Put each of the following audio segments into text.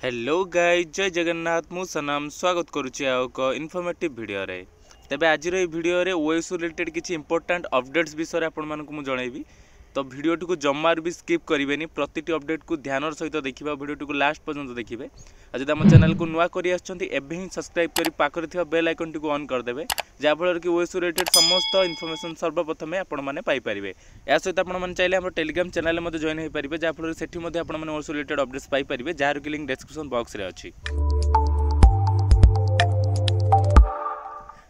Hello guys जय जगन्नाथ मु सनाम स्वागत करुच्ची इनफॉर्मेटिव वीडियो रे। तेबे आज वीडियो रे ओएस रिलेटेड किसी इंपोर्टेंट अपडेट्स विषय आपण मानकु जनइबी। तो वीडियो को जमार भी स्किप करेंगे, प्रति अपडेट को ध्यान सहित देखा, वीडियो को लास्ट पर्यंत देखिए। आज जब आम चैनल को नुआ कर सब्सक्राइब कर पाखे बेल आइकन टी ऑन करदे, जहाँफल कि ओएस रिलेटेड समस्त इनफॉरमेशन सर्वप्रथम आपण मैंने पाइपर। या सहित आपने चाहिए आम टेलीग्राम चैनल में जॉइन हो पारे, जहाँफल से OS related updates Piper, jar की लिंक डिस्क्रिप्शन बॉक्स रे अच्छी।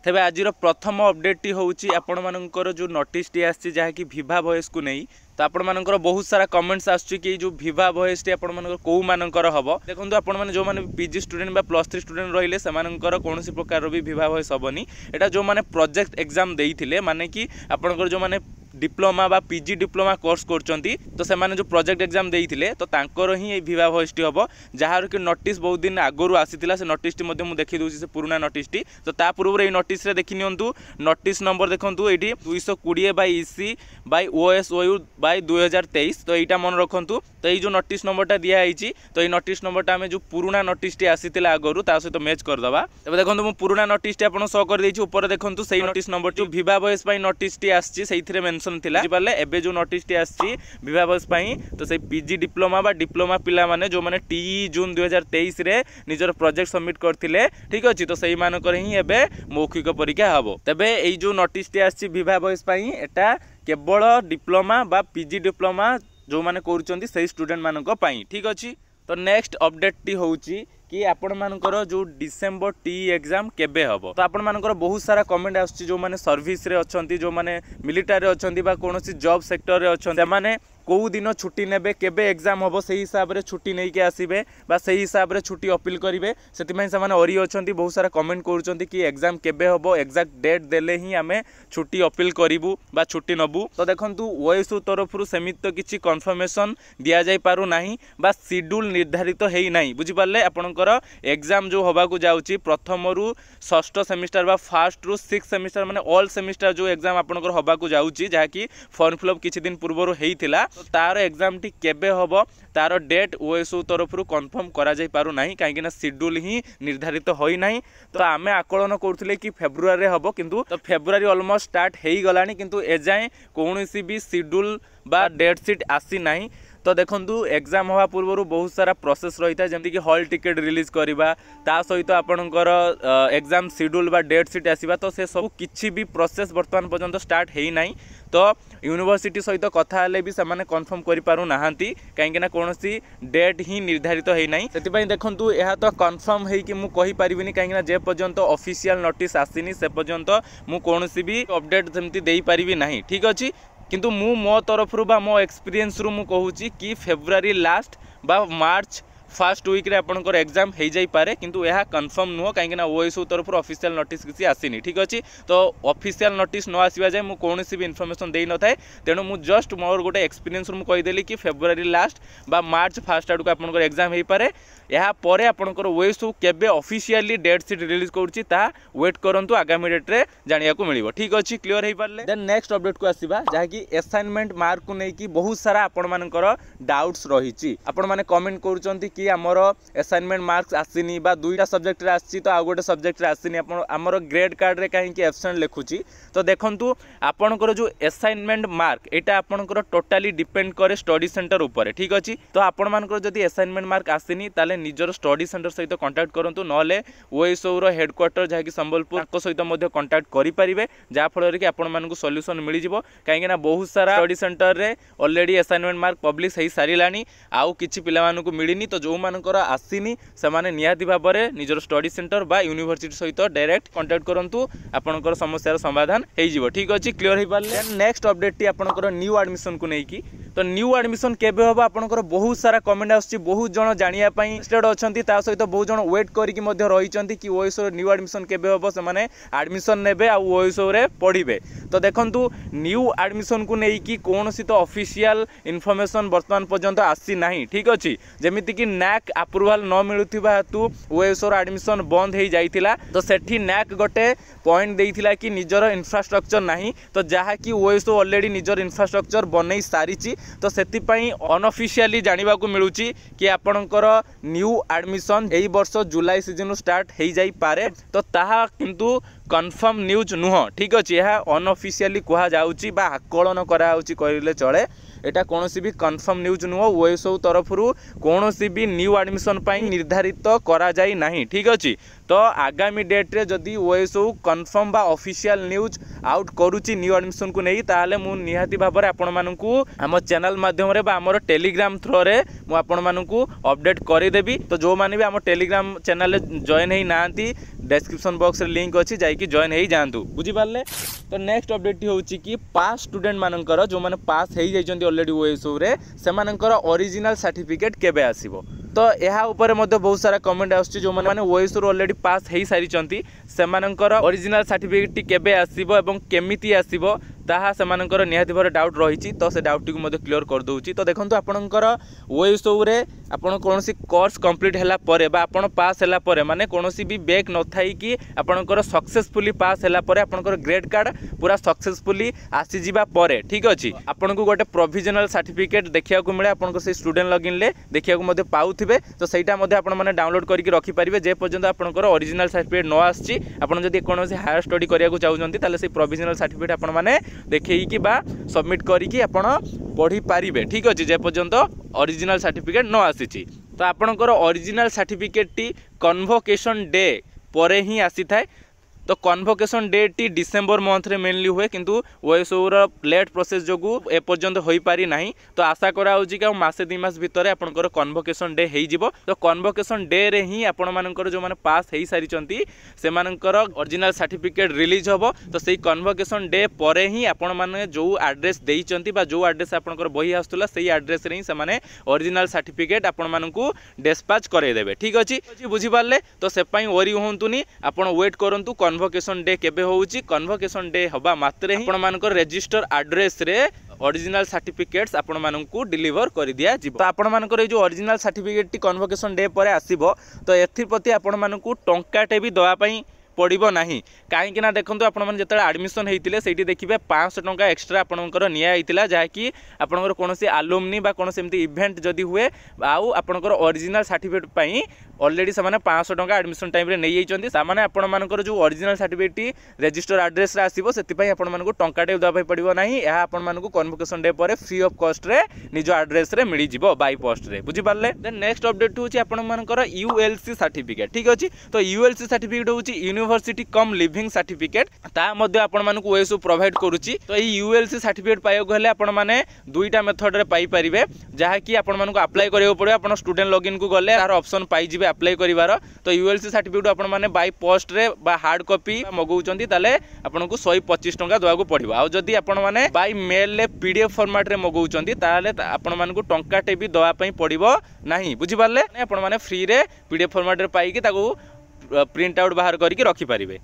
तेबे आज प्रथम अपडेट टी हूँ आपण मानकर जो नोटिस टी आसी जहाँकि विभा वॉइस को नहीं। तो आपण मानकर बहुत सारा कमेंट्स आसुची कि जो विभा वॉइस टी आपण मानकर को मानकर हम देखो, आपण मैंने जो मैंने पीजी स्टूडेंट बा +3 स्टूडेंट रहिले से कौन प्रकार भी विभा वॉइस हेनी। एटा जो मैंने प्रोजेक्ट एग्जाम देइथिले, माने कि आपनकर जो मैंने डिप्लोमा बा पीजी डिप्लोमा कोर्स करचंती, तो से माने जो प्रोजेक्ट एग्जाम देइथिले तो तांकर ही विभा वॉइस टी हम, जार कि नोटिस बहुत दिन आगु आसीथिला। से नोटिस टी मध्ये मु देखि दोछि, से पुराना नोटिस टी। तो ता पूर्व ए नोटिस रे देखि नियंतु, नोटिस नंबर देखंतु एठी 220/EC/OSOU/2023। तो एटा मन रखंतु। तो ये जो नोटिस नंबरटा दिया आइछि, तो ये नोटिस नंबरटा आमे जो पुराना नोटिस टी आसीथिला आगरु ता सहित मैच कर दबा। तबे देखंतु मु पुराना नोटिस टी आपन शो कर देछि, ऊपर देखंतु सेही नोटिस नंबर जो विभा वॉइस पई नोटिस टी आछि सेइथिरे मेंशन थिला। बुझिपाले एबे जो नोटिस टी आछि विभा वॉइस पई, तो से पीजी डिप्लोमा बा डिप्लोमा पिला माने जो माने टी जून 2023 रे निजर प्रोजेक्ट सबमिट करथिले, ठीक अछि। तो सेही मानकर ही एबे मौखिक परीक्षा हबो। तबे एई जो नोटिस टी आछि विभा वॉइस पई, एटा केवल डिप्लोमा बा पीजी डिप्लोमा जो माने करूचंती सही स्टूडेंट मानक पई, ठीक अछि। तो नेक्स्ट अपडेट टी होउची कि आपण मानकर जो डिसेंबर टी एग्जाम केबे हबो। तो आपण मानकर बहुत सारा कमेंट आछी, जो माने सर्विस रे अछंती, जो माने मिलिटरी रे अछंती बा कोनोसी जॉब सेक्टर रे अछंती, माने कौ दिन छुट्टी नेबे, केबे एग्जाम हम से हिसाब रे छुट्टी नहीं के आसीबे बा से हिसाब रे छुट्टी अपील करेंगे। से माने अरी अछंती, बहुत सारा कमेंट करूचंती कि एग्जाम केबे हबो, एक्जाक्ट डेट देले ही आमे छुट्टी अपील करिवु बा छुट्टी नबु। तो देखंतु ओएसयू तरफ सेमित तो किछि कंफर्मेशन दिया जाय पारु नाही बा शेड्यूल निर्धारित हेई नाही। बुझि पारले, आपनकर एग्जाम जो होबा को जाउची प्रथम रु षष्ठ सेमिस्टर बा फर्स्ट रु 6 सेमिस्टर माने ऑल सेमिस्टर जो एग्जाम आपनकर होबा को जाउची, जहा कि फॉर्म फिलअप किछि दिन पूर्व हेइथिला। तो तार एग्जाम टी केबे हबो तार डेट ओएसओ तरफ कंफर्म करा जाय पारु नाही, काहेकि ना शेड्यूल ही निर्धारित होई नाही। तो आमे आकलन करथले कि फेब्रुआरी रे हबो, किंतु तो फेब्रुआरी ऑलमोस्ट स्टार्ट हेई गलानी, किंतु एजाय कोनोसी भी शेड्यूल बा डेट शीट आसी नाही। तो देखंतु एग्जाम होवा पूर्व बहुत सारा प्रोसेस रही था, जमती कि हॉल टिकेट रिलीज करवा, ता सहित आपणकर एग्जाम शेड्यूल बा डेट शीट आसीबा। तो से सब किछि भी प्रोसेस वर्तमान पर्यंत स्टार्ट हेई नाही। तो यूनिवर्सिटी सहित कथा हेले भी सेमाने कंफर्म करि पारु नाहांती, काहेकि ना कोनोसी डेट ही निर्धारित हेई नाही। सेति देखंतु एहा तो कंफर्म हेई कि मु कहि परिबिनी, काहेकि ना जे पर्यंत ऑफिशियल नोटिस आसीनी से पर्यंत मु कोनोसी भी अपडेट सेमती देई परिबि नाही, ठीक अछि। किंतु मु मो तरफ रु बा मो एक्सपीरियंस रु मु कहूची कि फेब्रुआरी लास्ट बा मार्च फर्स्ट वीक रे आपनकर एग्जाम हो जाई पारे, किंतु यह कंफर्म नुह, कहीं ओएसओ तरफ ऑफिशियल नोटिस किसी आसीनी, ठीक अच्छे। तो ऑफिशियल नोटिस न आसवा जाए मुझे कौन भी इनफॉरमेशन दे न था, तेणु मुझे जस्ट मोर गोटे एक्सपीरियंस रु कहीदेली कि फेब्रुआरी लास्ट बा मार्च फर्स्ट आड़ को आपनकर एग्जाम हो पारे। या परे आपनकर ओएसओ केबे ऑफिशियली डेट शीट रिलीज करूची ता वेट करंतु, आगामी डेट रे जानिया को मिलिबो, ठीक अछि। क्लियर हे पारले, देन नेक्स्ट अपडेट को आसीबा, जहा कि असाइनमेंट मार्क को नै कि बहुत सारा आपण मानकर डाउट्स रहिची। आपण माने कमेंट करूचंती कि हमर असाइनमेंट मार्क्स आसीनी बा दुईटा सब्जेक्ट रे आसी, तो आ गोटे सब्जेक्ट रे आसीनी, आपण हमर ग्रेड कार्ड रे काहे कि एब्सेंट लिखुची। तो देखंतु आपणकर जो असाइनमेंट मार्क एटा आपणकर टोटली डिपेंड करे स्टडी सेंटर ऊपर, ठीक अछि। तो आपण मानकर जदी असाइनमेंट मार्क आसीनी ताले निजर स्टडी सेंटर सहित कांटेक्ट करंतु, नले ओएसओ रो हेडक्वार्टर जहा कि संबलपुर ताको सहित मध्ये कांटेक्ट करि परिबे, जा फल रे कि आपण मानकु सॉल्यूशन मिलि जिवो। काहे कि ना बहुत सारा स्टडी सेंटर रे ऑलरेडी असाइनमेंट मार्क पब्लिश हेई सारिलानी, आउ किछि पिला मानकु मिलिनी। तो जो मानकर आसीनी सेमाने नियाति भाबरे निजर स्टडी सेंटर बा यूनिवर्सिटी सहित डायरेक्ट कांटेक्ट करंतु, आपनकर समस्यार समाधान हेई जिवो, ठीक अछि। क्लियर हे पारले, नेक्स्ट अपडेट टी आपनकर न्यू एडमिशन को नै कि। तो न्यू एडमिशन केबे होबा आपनकर बहुत सारा कमेंट आछि, बहुत जण जानिया पई इंटरेस्टेड अछंती, ता सहित बहुत जण वेट करिकि मध्ये रहिचंती कि ओएसओ न्यू एडमिशन केबे होबो, से माने एडमिशन नेबे आ ओएसओ रे पढिबे। तो देखंतु न्यू एडमिशन को नै कि कोनोसी तो ऑफिशियल इन्फॉर्मेशन वर्तमान पर्यंत आसी नाही, ठीक अछि। जेमिति कि नैक अप्रूवल न मिलुथिबा हेतु ओएसओ एडमिशन बंद हो जाइथिला। तो सेठी नैक गोटे पॉइंट देइथिला कि निजर इंफ्रास्ट्रक्चर नाही, तो जहा कि ओएसओ ऑलरेडी निजर इंफ्रास्ट्रक्चर बनई सारिची। तो सेतिपाई अनऑफिशियली जानिबा को मिलुची कि आपणकर न्यू एडमिशन एई वर्ष जुलाई सीजन स्टार्ट हो जाई पारे तो ताहा किंतु कन्फर्म न्यूज नुह ठीक अच्छे यह अनऑफिशियली कह जाउची बा आकलन कराउची कहले चले एटा कौनसी भी कन्फर्म न्यूज नुह ओएसओ तरफ कौनसी भी न्यू एडमिशन पाई निर्धारित करा जाई नहीं ठीक अच्छे तो आगामी डेट रे जदि ओएसओ कन्फर्म बा ऑफिशियल न्यूज आउट करूची न्यू एडमिशन को नहीं ताले मु निहाती भाबरे आपण मानकू हम चैनल माध्यम रे बा हमर टेलीग्राम थ्रो रे मु आपण मानकू अपडेट करि देबी तो जो माने भी हम टेलीग्राम चैनल रे जॉइन हेई नांती डिस्क्रिप्शन बॉक्स रे लिंक अछि जाई कि जॉइन हेई जांतु बुझी पारले। तो नेक्स्ट अपडेट होउची कि पास स्टूडेंट मानकर जो माने पास हेई जाइचंती ऑलरेडी ओएसओ रे से मानकर ओरिजिनल सर्टिफिकेट केबे आसीबो तो यह उपर बहुत सारा कमेंट आसुची जो माने ओएसओ ऑलरेडी पास हेई सारिचंती से मानकर ओरिजिनल सर्टिफिकेट केबे आसीबो एवं केमिति आसीबो ताहा से मानकर निहाती भारे डाउट रही तो से डाउट को क्लियर कर दूची तो देखंतु आपणकर ओएसओ रे आपण कोनोसी कोर्स कंप्लीट हैला परे बा आपण पास हैला परे माने कोनोसी भी बैक न थाई कि आपणकर सक्सेसफुली पास हैला परे आपणकर ग्रेड कार्ड पूरा सक्सेसफुली आसी जिबा परे ठीक अछि आपण को गोटे प्रोविजनल सर्टिफिकेट देखिया को मिले आपण को से स्टूडेंट लॉगिन ले देखिया को मध्ये पाउथिबे तो सेटा मध्ये आपण माने डाउनलोड करके रखि परिबे जे पर्यंत आपणकर ओरिजिनल सर्टिफिकेट न आछि आपण जदी कोनोसी हायर स्टडी करिया को चाहउजंती ताले से प्रोविजनल सर्टिफिकेट आपण माने देखि बा सबमिट करिकी आपण पढ़ी पारिबे ठीक अछि जे पर्यंत ओरिजिनल सर्टिफिकेट न आसीची तो आपणकर ओरिजिनल सर्टिफिकेट टी कन्वोकेशन डे परे ही आसी थाए तो कन्वोकेशन डेट टी डिसेंबर मंथ रे मेनली हुए किंतु ओएसओ रो लेट प्रोसेस जोगु ए पर्यंत होई पारी नाही तो आशा करा होची कि मासे 2 मास भितर आपनकर कन्वोकेशन डे हेई जिवो तो कन्वोकेशन डे रे ही आपण मानकर जो माने पास हेई सारिचंती से मानकर ओरिजिनल सर्टिफिकेट रिलीज होबो तो सेही कन्वोकेशन डे परे ही आपण माने जो एड्रेस देइचंती बा जो एड्रेस आपनकर बही आस्तुला सेही एड्रेस रे ही से माने ओरिजिनल सर्टिफिकेट आपण मानकू डिस्पैच करे देबे ठीक अछि बुझी पारले तो से पई वरी होंतुनी आपण वेट करंतु कन्वोकेशन डे केबे होउची कन्वोकेशन डे हबा मात्रे ही आपण मानकर रजिस्टर एड्रेस रे ओरिजिनल सर्टिफिकेट्स आपण मानकू डिलीवर कर दिया जिवो तो आपण मानकर जो ओरिजिनल सर्टिफिकेट टी कन्वोकेशन डे परे आसीबो तो एथि प्रति आपण मानकू टंकाटे भी दवा पई पड़ो ना कहीं देखो आपने जो एडमिशन होते से देखिए 500 टंका एक्सट्रा आपंकर निया जहाँकि आपंकर कौन आलुमनी कौन से इवेंट जदि हुए आउ आपंकर ओरिजिनल सर्टिफिकेट ऑलरेडी से 500 टंका एडमिशन टाइम नहीं जाने आपंकर जो ओरिजिनल सर्टिफिकेट रजिस्टर एड्रेस आसो से आपको टंकाटे देवाई पड़ो ना यह आपको कन्वोकेशन डे पर फ्री ऑफ कॉस्ट रे निज एड्रेस रे मिल जाव बाय पोस्ट रे बुझी पारले। देन नेक्स्ट अपडेट होची आपनकर यूएलसी सर्टिफिकेट ठीक अछि तो यूएलसी सर्टिफिकेट होची यूनिवर्सिटी कम लिविंग सर्टिफिकेट ता मध्ये आपण मानकू ओएसओ प्रोवाइड करूची तो ई यूएलसी सर्टिफिकेट पाइबो हेले आपण माने दुईटा मेथड रे पाई परिबे जहा कि आपण मानकू अप्लाई करियो पड़ो आपण स्टूडेंट लॉगिन को गले तार ऑप्शन पाई जिवे अप्लाई करिवार तो यूएलसी सर्टिफिकेट आपण माने बाय पोस्ट रे बा हार्ड कॉपी मगौचंती ताले आपनको 125 टंका देवाको पड़िबो आ जदी आपण माने बाय मेल ले पीडीएफ फॉर्मेट रे मगौचंती ताले आपण मानकू टंकाटे भी दवा पई पड़िबो नाही बुझी पारले आपण माने फ्री रे पीडीएफ फॉर्मेट रे पाई कि ताको प्रिंट आउट बाहर करके रखी पारिबे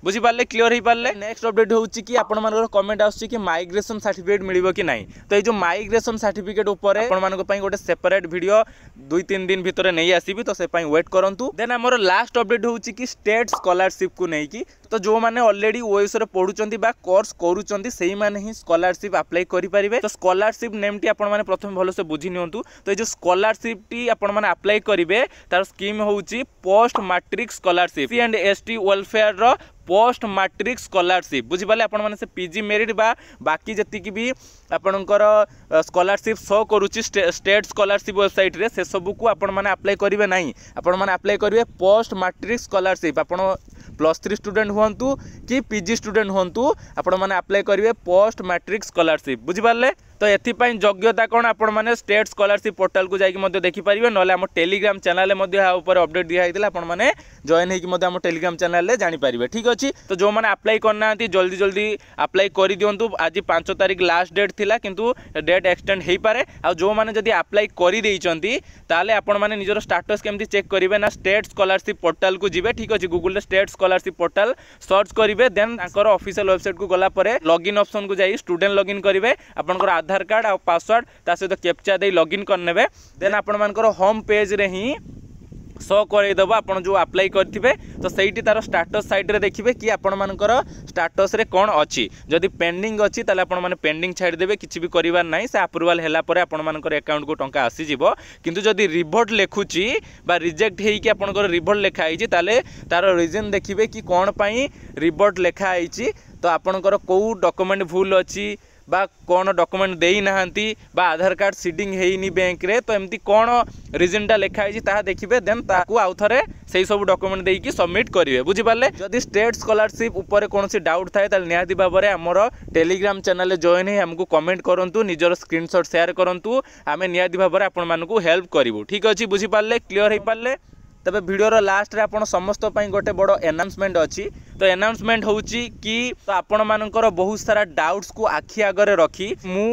बुझी पारले क्लियर हो पारले। नेक्स्ट अपडेट होची कि आपण मानकर कमेंट आछी कि माइग्रेशन सर्टिफिकेट मिलिबो कि नाही तो ये जो माइग्रेशन सर्टिफिकेट ऊपर आपण मानक पई गोटे सेपरेट वीडियो 2-3 दिन भितर नहीं आसीबी तो से पई वेट करंतु। देन हमर लास्ट अपडेट होची कि स्टेट स्कॉलरशिप को नहीं कि तो जो माने ऑलरेडी ओएसओ रे पढुचंती बा कोर्स करूचंती सेही माने ही स्कॉलरशिप अप्लाई करि परिबे तो स्कॉलरशिप नेम टी आपण माने प्रथम भलो से बुझी नियंतु तो ये जो स्कॉलरशिप टी आपण माने अप्लाई करिवे तार स्कीम होची post matric scholarship C and ST welfare रो पोस्ट मैट्रिक स्कॉलरशिप बुझी पाले आपण माने से पीजी मेरिट बा बाकी जति भी आपणकर स्कॉलरशिप शो करूची स्टेट स्कॉलरशिप वेबसाइट रे से सब को आपण माने अप्लाई करिवे नाही आपण माने अप्लाई करिवे पोस्ट मैट्रिक स्कॉलरशिप आपण +3 स्टूडेंट हुंतु कि पीजी स्टूडेंट हुंतु आपण माने अप्लाई करिवे पोस्ट मैट्रिक स्कॉलरशिप बुझी पाले तो एथिपाई योग्यता कौन आपण माने स्टेट स्कॉलरशिप पोर्टल को जाइए देखि पारिबे नले हम टेलीग्राम चैनल में ऊपर अपडेट दिया होइतिला आपण माने जॉइन होइकि हम टेलीग्राम चैनल ले जानि पारिबे ठीक अछि तो जो माने अप्लाई करना जल्दी जल्दी अप्लाई करि दियंतु आज 5 तारिख लास्ट डेट थिला किंतु डेट एक्सटेंड हेई पारे आ जो माने जदी अप्लाई करि देइचंती ताले आपण माने निजर स्टेटस केमति चेक करिवे ना स्टेट स्कॉलरशिप पोर्टल को जिवे ठीक अछि Google state scholarship portal search करिवे देन तांकर ऑफिशियल वेबसाइट को गला परे लॉगिन ऑप्शन को जाई स्टूडेंट लॉगिन करिवे आपनकर आधार कार्ड और पासवर्ड ता सहित कैप्चा दे लॉगिन करनेबे देन आपण मानकर होम पेज रे ही शो करदेव आप जो अप्लाई करेंगे तो सही तार स्टाटस साइड देखिए कि आपण मानकर स्टाटस रे कौन अच्छी जदि पेंडिंग अच्छी ताले आपण माने पेंडिंग छाड़देवे किसी भी करिवार नहीं से अप्रूवाल हैला परे आपण मानकर अकाउंट को टंका आसीजिवो किंतु जदि रिभोट लेखुची बा रिजेक्ट हेइकी आपनकर रिभोट लेखा आइची ताले तार रीजन देखिए कि कौन पाई रिभोट लेखा आइची तो आपनकर कोउ डॉक्यूमेंट भूल अच्छी बा कौन डॉक्यूमेंट देई नाहंती बा आधार कार्ड सीडिंग हेइनी बैंक रे तो एमती कौन रीजनटा लेखा आइची ताहा देखिबे देन ताकू आउ थरे सेही सब डॉक्यूमेंट देकी सबमिट करिवे बुझी पारले जदि स्टेट स्कॉलरशिप ऊपर कोनोसी डाउट थाए ताले निहाती भाबरे हमर टेलीग्राम चैनल जॉइन हे हमकु कमेंट करंतु निजर स्क्रीनशॉट शेयर करंतु आमे निहाती भाबरे आपण मानकु हेल्प करिवु ठीक अछि बुझी पारले क्लियर हे पारले तबे वीडियोर लास्ट रे आपण समस्त पई गोटे बड़ अनाउंसमेंट अछि तो अनाउंसमेंट होउची कि तो आपण मानकर बहुत सारा डाउट्स को आखि आगरे रखी मु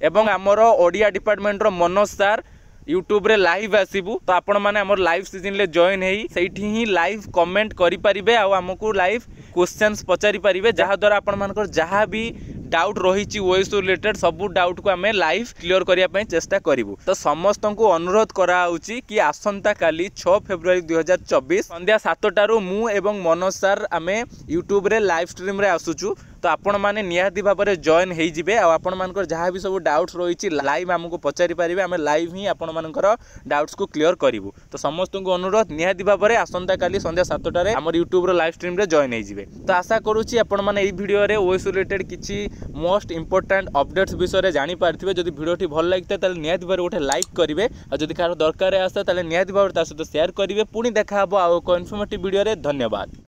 एवं हमर ओडिया डिपार्टमेंट रो मनोज सर यूट्यूब रे लाइव आसीबू तो आपण माने हमर लाइव सीजन ले जॉइन हेई सेठी ही लाइव कमेंट करि परिबे आ हमकु लाइव क्वेश्चंस पचारि परिबे जहा द्वारा आपण मानकर जहा भी डाउट रही ओएस रिलेटेड सब डाउट को आमे लाइव क्लियर करिया चेष्टा करिवु तो समस्त को अनुरोध कराउची कि आसंता काली 6 फेब्रुआरी 2024 संध्या 7टारू मु एवं मनोज सर आमे यूट्यूब रे लाइव स्ट्रीम रे आसुचु तो आपण माने निहाती भाबरे जॉइन हेई जिवे आ आपण मानकर जहा भी सब डाउट्स रही लाइव हमको पचारि परिबे आमे लाइव ही आपण मानकर डाउट्स को क्लियर करिवु तो समस्त को अनुरोध निहाती भाबरे आसंता काली संध्या 7टा रे हमर यूट्यूब रो लाइव स्ट्रीम रे जॉइन हेई जिवे तो आशा करूची आपण माने एई वीडियो रे ओएस रिलेटेड किछि मोस्ट इंपोर्टेंट अपडेट्स विषय रे जानि पारथिबे जदि वीडियोटी भल लागिते ताले निहाती भाबरे गोटे लाइक करिवे आ जदि कार दरकार आसे ताले निहाती भाबरे ता सहित शेयर करिवे पुनी देखा हबो आ को इन्फॉर्मेटिव वीडियो रे धन्यवाद।